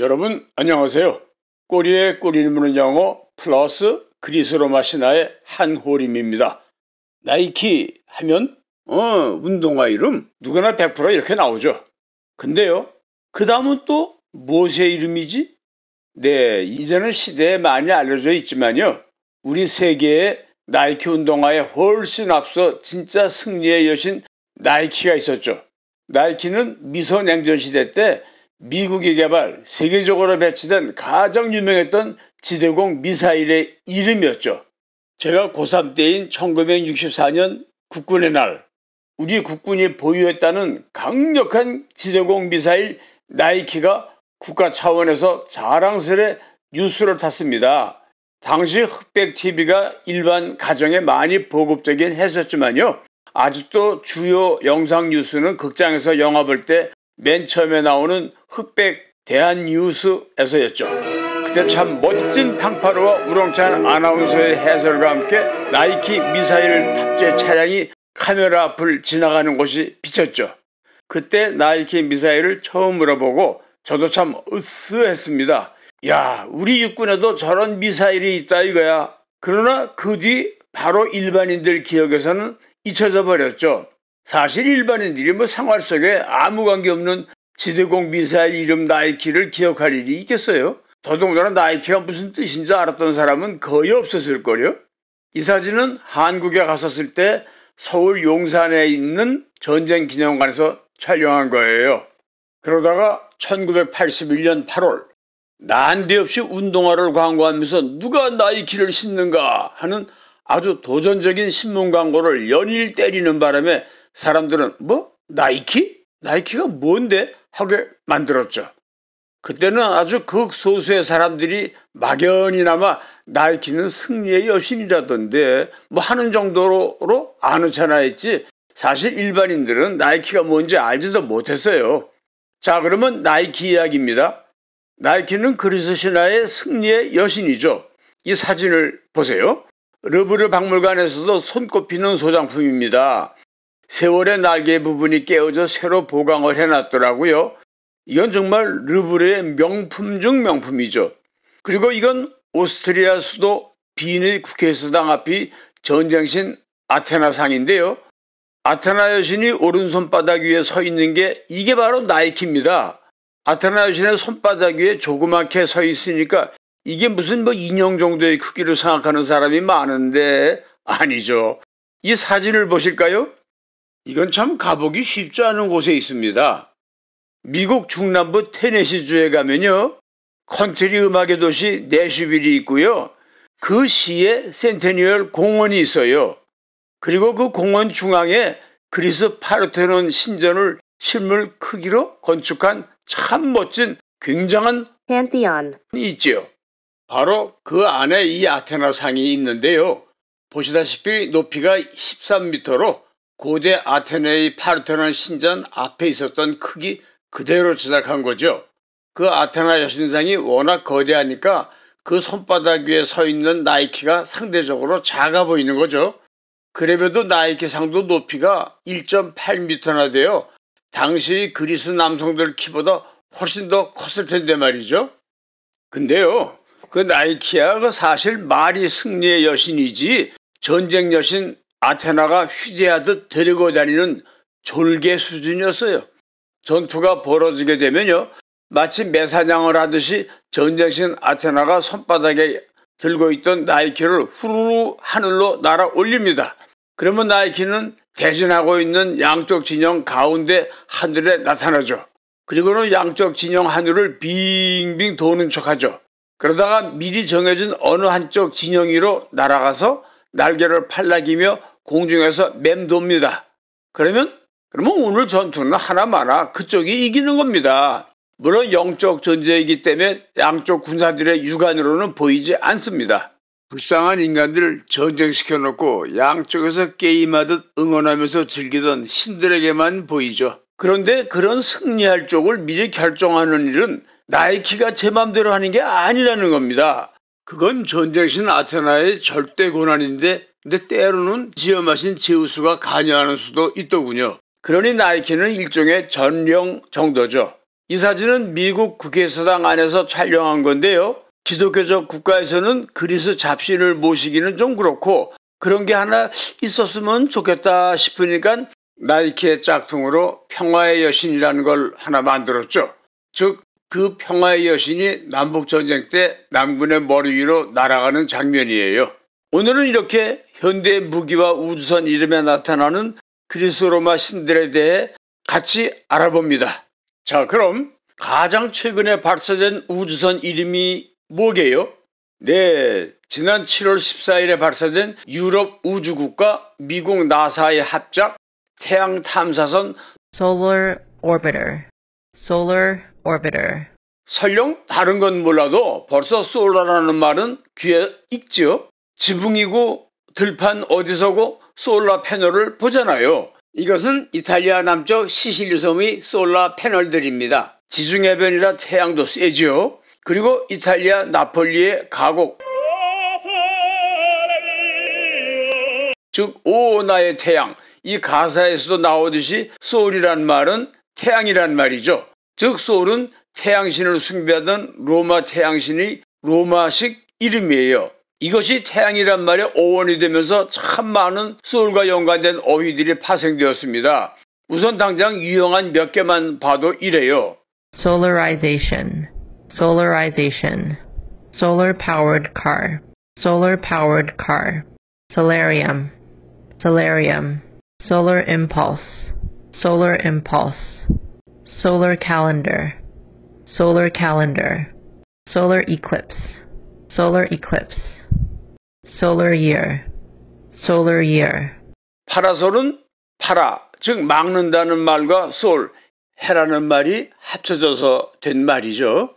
여러분 안녕하세요. 꼬리에 꼬리를 무는 영어 플러스 그리스로마 신화의 한호림입니다. 나이키 하면 운동화 이름 누구나 100% 이렇게 나오죠. 근데요, 그 다음은 또 무엇의 이름이지? 네, 이제는 시대에 많이 알려져 있지만요, 우리 세계에 나이키 운동화에 훨씬 앞서 진짜 승리의 여신 나이키가 있었죠. 나이키는 미소냉전 시대 때 미국이 개발, 세계적으로 배치된 가장 유명했던 지대공 미사일의 이름이었죠. 제가 고3 때인 1964년 국군의 날, 우리 국군이 보유했다는 강력한 지대공 미사일 나이키가 국가 차원에서 자랑스레 뉴스를 탔습니다. 당시 흑백 TV가 일반 가정에 많이 보급되긴 했었지만요, 아직도 주요 영상 뉴스는 극장에서 영화 볼 때 맨 처음에 나오는 흑백 대한뉴스에서였죠. 그때 참 멋진 팡파르와 우렁찬 아나운서의 해설과 함께 나이키 미사일 탑재 차량이 카메라 앞을 지나가는 곳이 비쳤죠. 그때 나이키 미사일을 처음으로 보고 저도 참 으스했습니다. 야, 우리 육군에도 저런 미사일이 있다 이거야. 그러나 그 뒤 바로 일반인들 기억에서는 잊혀져 버렸죠. 사실 일반인들이 생활 속에 아무 관계없는 지대공 미사일 이름 나이키를 기억할 일이 있겠어요? 더더군다나 나이키가 무슨 뜻인지 알았던 사람은 거의 없었을걸요? 이 사진은 한국에 갔었을 때 서울 용산에 있는 전쟁기념관에서 촬영한 거예요. 그러다가 1981년 8월 난데없이 운동화를 광고하면서 누가 나이키를 신는가 하는 아주 도전적인 신문 광고를 연일 때리는 바람에 사람들은 나이키? 나이키가 뭔데? 하게 만들었죠. 그때는 아주 극소수의 사람들이 막연히나마 나이키는 승리의 여신이라던데 하는 정도로 아는 체나 했지, 사실 일반인들은 나이키가 뭔지 알지도 못했어요. 자, 그러면 나이키 이야기입니다. 나이키는 그리스 신화의 승리의 여신이죠. 이 사진을 보세요. 르브르 박물관에서도 손꼽히는 소장품입니다. 세월의 날개 부분이 깨어져 새로 보강을 해놨더라고요. 이건 정말 르브르의 명품 중 명품이죠. 그리고 이건 오스트리아 수도 빈의 국회의사당 앞이 전쟁신 아테나상인데요. 아테나 여신이 오른손바닥 위에 서 있는 게 이게 바로 나이키입니다. 아테나 여신의 손바닥 위에 조그맣게 서 있으니까 이게 무슨 인형 정도의 크기로 생각하는 사람이 많은데 아니죠. 이 사진을 보실까요? 이건 참 가보기 쉽지 않은 곳에 있습니다. 미국 중남부 테네시주에 가면요, 컨트리 음악의 도시 내슈빌이 있고요. 그 시에 센테니얼 공원이 있어요. 그리고 그 공원 중앙에 그리스 파르테논 신전을 실물 크기로 건축한 참 멋진 굉장한 팬티언이 있지요. 바로 그 안에 이 아테나 상이 있는데요. 보시다시피 높이가 13m로 고대 아테네의 파르테논 신전 앞에 있었던 크기 그대로 제작한 거죠. 그 아테나 여신상이 워낙 거대하니까 그 손바닥 위에 서 있는 나이키가 상대적으로 작아 보이는 거죠. 그래도 나이키 상도 높이가 1.8m나 돼요. 당시 그리스 남성들 키보다 훨씬 더 컸을 텐데 말이죠. 근데요, 그 나이키야 사실 말이 승리의 여신이지 전쟁 여신 아테나가 휴대하듯 데리고 다니는 졸개 수준이었어요. 전투가 벌어지게 되면요, 마치 매사냥을 하듯이 전쟁신 아테나가 손바닥에 들고 있던 나이키를 후루루 하늘로 날아 올립니다. 그러면 나이키는 대진하고 있는 양쪽 진영 가운데 하늘에 나타나죠. 그리고는 양쪽 진영 하늘을 빙빙 도는 척하죠. 그러다가 미리 정해진 어느 한쪽 진영 위로 날아가서 날개를 팔락이며 공중에서 맴돕니다. 그러면 오늘 전투는 하나마나 그쪽이 이기는 겁니다. 물론 영적 전쟁이기 때문에 양쪽 군사들의 육안으로는 보이지 않습니다. 불쌍한 인간들을 전쟁시켜놓고 양쪽에서 게임하듯 응원하면서 즐기던 신들에게만 보이죠. 그런데 그런 승리할 쪽을 미리 결정하는 일은 나이키가 제 맘대로 하는 게 아니라는 겁니다. 그건 전쟁신 아테나의 절대 권한인데, 근데 때로는 지엄하신 제우스가 관여하는 수도 있더군요. 그러니 나이키는 일종의 전령 정도죠. 이 사진은 미국 국회의사당 안에서 촬영한 건데요. 기독교적 국가에서는 그리스 잡신을 모시기는 좀 그렇고 그런 게 하나 있었으면 좋겠다 싶으니까 나이키의 짝퉁으로 평화의 여신이라는 걸 하나 만들었죠. 즉 그 평화의 여신이 남북전쟁 때 남군의 머리 위로 날아가는 장면이에요. 오늘은 이렇게 현대 무기와 우주선 이름에 나타나는 그리스 로마 신들에 대해 같이 알아봅니다. 자, 그럼 가장 최근에 발사된 우주선 이름이 뭐게요? 네, 지난 7월 14일에 발사된 유럽 우주국가 미국 나사의 합작 태양 탐사선 Solar Orbiter. 설령 다른 건 몰라도 벌써 솔라라는 말은 귀에 익죠. 지붕이고 들판 어디서고 솔라 패널을 보잖아요. 이것은 이탈리아 남쪽 시실리 섬의 솔라 패널들입니다. 지중해변이라 태양도 세지요. 그리고 이탈리아 나폴리의 가곡, 즉 오 나의 태양, 이 가사에서도 나오듯이 소울이란 말은 태양이란 말이죠. 즉 소울은 태양신을 숭배하던 로마 태양신의 로마식 이름이에요. 이것이 태양이란 말의 어원이 되면서 참 많은 소울과 연관된 어휘들이 파생되었습니다. 우선 당장 유용한 몇 개만 봐도 이래요. Solarization. Solar powered car. Solarium. Solar impulse. Solar calendar. Solar eclipse. Solar year. 파라솔은 파라, 즉 막는다는 말과 솔, 해라는 말이 합쳐져서 된 말이죠.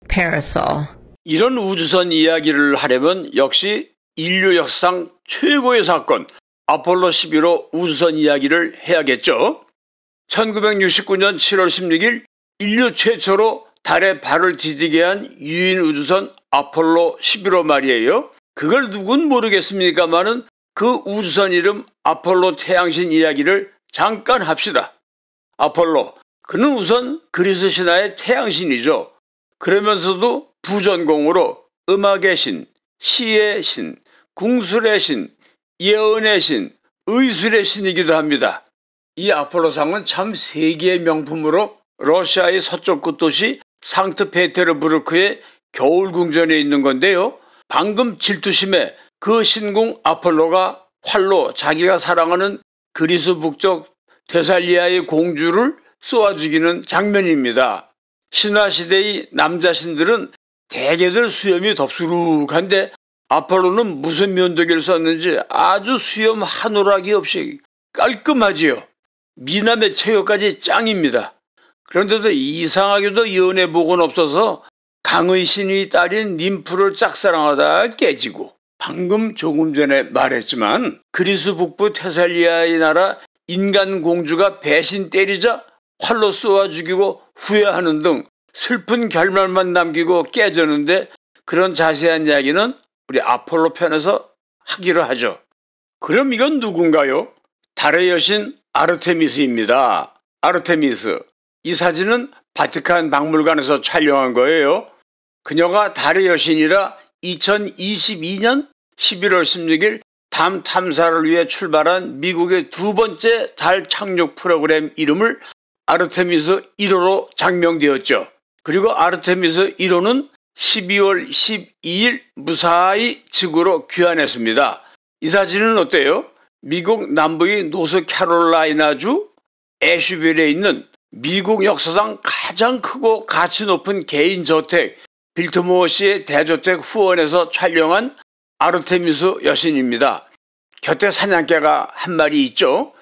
Parasol. 이런 우주선 이야기를 하려면 역시 인류 역사상 최고의 사건 아폴로 11호 우주선 이야기를 해야겠죠. 1969년 7월 16일 인류 최초로 달에 발을 디디게 한 유인 우주선 아폴로 11호 말이에요. 그걸 누군 모르겠습니까마는 그 우주선 이름 아폴로 태양신 이야기를 잠깐 합시다. 아폴로, 그는 우선 그리스 신화의 태양신이죠. 그러면서도 부전공으로 음악의 신, 시의 신, 궁술의 신, 예언의 신, 의술의 신이기도 합니다. 이 아폴로상은 참 세계의 명품으로 러시아의 서쪽 끝도시 상트페테르부르크의 겨울궁전에 있는 건데요. 방금 질투심에 그 신궁 아폴로가 활로 자기가 사랑하는 그리스 북쪽 데살리아의 공주를 쏘아 죽이는 장면입니다. 신화시대의 남자신들은 대개들 수염이 덥수룩한데 아폴로는 무슨 면도기를 썼는지 아주 수염 한 오락이 없이 깔끔하지요. 미남의 체격까지 짱입니다. 그런데도 이상하게도 연애복은 없어서 강의 신의 딸인 님프를 짝사랑하다 깨지고, 방금 조금 전에 말했지만 그리스 북부 테살리아의 나라 인간 공주가 배신 때리자 활로 쏘아 죽이고 후회하는 등 슬픈 결말만 남기고 깨졌는데, 그런 자세한 이야기는 우리 아폴로 편에서 하기로 하죠. 그럼 이건 누군가요? 달의 여신 아르테미스입니다. 아르테미스. 이 사진은 바티칸 박물관에서 촬영한 거예요. 그녀가 달의 여신이라 2022년 11월 16일 달 탐사를 위해 출발한 미국의 두 번째 달 착륙 프로그램 이름을 아르테미스 1호로 장명되었죠. 그리고 아르테미스 1호는 12월 12일 무사히 지구로 귀환했습니다. 이 사진은 어때요? 미국 남부의 노스캐롤라이나주 애쉬빌에 있는 미국 역사상 가장 크고 가치 높은 개인 저택 빌트모어시의 대저택 후원에서 촬영한 아르테미스 여신입니다. 곁에 사냥개가 한 마리 있죠?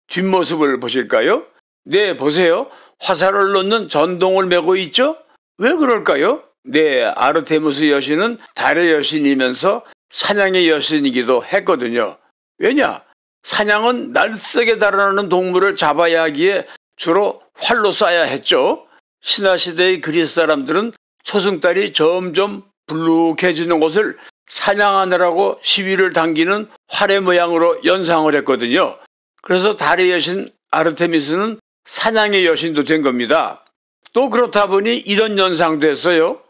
뒷모습을 보실까요? 네, 보세요. 화살을 놓는 전동을 메고 있죠? 왜 그럴까요? 네, 아르테미스 여신은 달의 여신이면서 사냥의 여신이기도 했거든요. 왜냐? 사냥은 날쌔게 달아나는 동물을 잡아야 하기에 주로 활로 쏴야 했죠. 신화시대의 그리스 사람들은 초승달이 점점 불룩해지는 곳을 사냥하느라고 시위를 당기는 활의 모양으로 연상을 했거든요. 그래서 달의 여신 아르테미스는 사냥의 여신도 된 겁니다. 또 그렇다 보니 이런 현상도 했어요.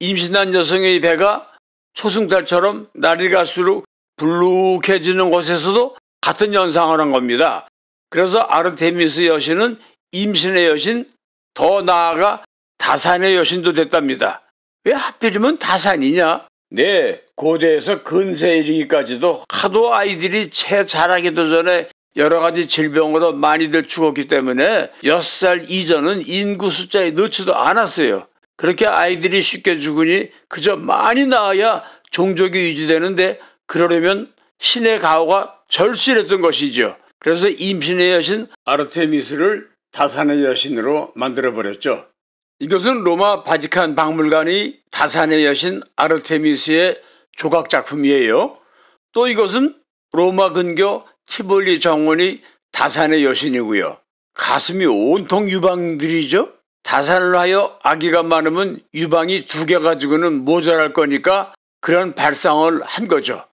임신한 여성의 배가 초승달처럼 날이 갈수록 불룩해지는 곳에서도 같은 현상을 한 겁니다. 그래서 아르테미스 여신은 임신의 여신, 더 나아가 다산의 여신도 됐답니다. 왜 하필이면 다산이냐? 네, 고대에서 근세에 이르기까지도 하도 아이들이 채 자라기도 전에 여러 가지 질병으로 많이들 죽었기 때문에 6살 이전은 인구 숫자에 넣지도 않았어요. 그렇게 아이들이 쉽게 죽으니 그저 많이 낳아야 종족이 유지되는데 그러려면 신의 가호가 절실했던 것이죠. 그래서 임신의 여신 아르테미스를 다산의 여신으로 만들어버렸죠. 이것은 로마 바티칸 박물관이 다산의 여신 아르테미스의 조각작품이에요. 또 이것은 로마 근교 티볼리 정원이 다산의 여신이고요. 가슴이 온통 유방들이죠. 다산을 하여 아기가 많으면 유방이 2개 가지고는 모자랄 거니까 그런 발상을 한 거죠.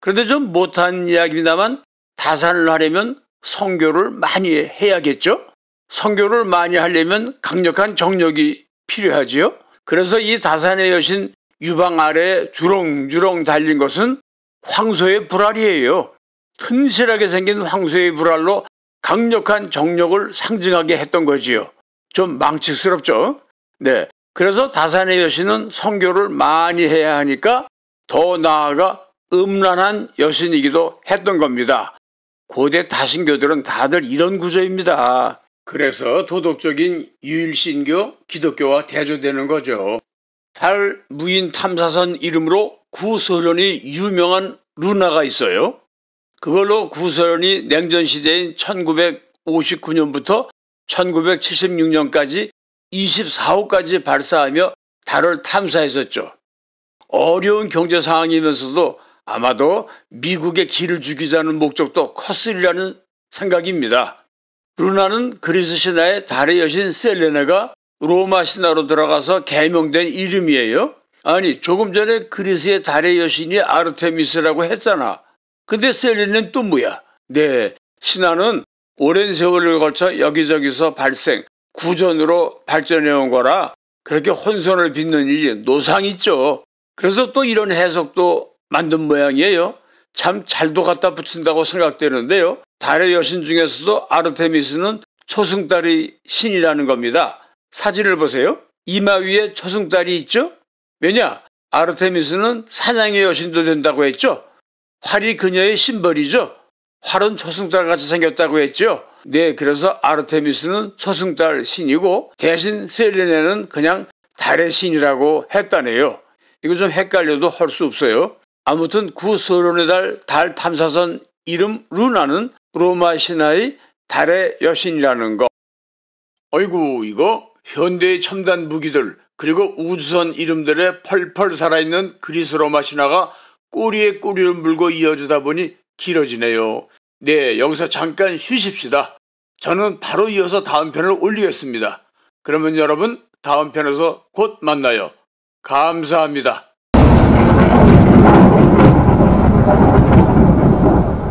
그런데 좀 못한 이야기입니다만 다산을 하려면 성교를 많이 해야겠죠. 성교를 많이 하려면 강력한 정력이 필요하지요. 그래서 이 다산의 여신 유방 아래에 주렁주렁 달린 것은 황소의 불알이에요. 튼실하게 생긴 황소의 불알로 강력한 정력을 상징하게 했던 거지요. 좀 망측스럽죠? 네. 그래서 다산의 여신은 성교를 많이 해야 하니까 더 나아가 음란한 여신이기도 했던 겁니다. 고대 다신교들은 다들 이런 구조입니다. 그래서 도덕적인 유일신교, 기독교와 대조되는 거죠. 달 무인 탐사선 이름으로 구소련이 유명한 루나가 있어요. 그걸로 구소련이 냉전시대인 1959년부터 1976년까지 24호까지 발사하며 달을 탐사했었죠. 어려운 경제 상황이면서도 아마도 미국의 기를 죽이자는 목적도 컸으리라는 생각입니다. 루나는 그리스 신화의 달의 여신 셀레네가 로마 신화로 들어가서 개명된 이름이에요. 아니, 조금 전에 그리스의 달의 여신이 아르테미스라고 했잖아. 근데 셀레네는 또 뭐야? 네, 신화는 오랜 세월을 거쳐 여기저기서 발생, 구전으로 발전해온 거라 그렇게 혼선을 빚는 일이 노상 있죠. 그래서 또 이런 해석도 만든 모양이에요. 참 잘도 갖다 붙인다고 생각되는데요. 달의 여신 중에서도 아르테미스는 초승달의 신이라는 겁니다. 사진을 보세요. 이마 위에 초승달이 있죠? 왜냐? 아르테미스는 사냥의 여신도 된다고 했죠? 활이 그녀의 심벌이죠? 활은 초승달같이 생겼다고 했죠? 네, 그래서 아르테미스는 초승달 신이고 대신 셀레네는 그냥 달의 신이라고 했다네요. 이거 좀 헷갈려도 할 수 없어요. 아무튼 구소련의 달 탐사선 이름 루나는 로마 신화의 달의 여신이라는 거. 어이구, 이거 현대의 첨단 무기들 그리고 우주선 이름들에 펄펄 살아있는 그리스 로마 신화가 꼬리에 꼬리를 물고 이어지다 보니 길어지네요. 네, 여기서 잠깐 쉬십시다. 저는 바로 이어서 다음 편을 올리겠습니다. 그러면 여러분 다음 편에서 곧 만나요. 감사합니다.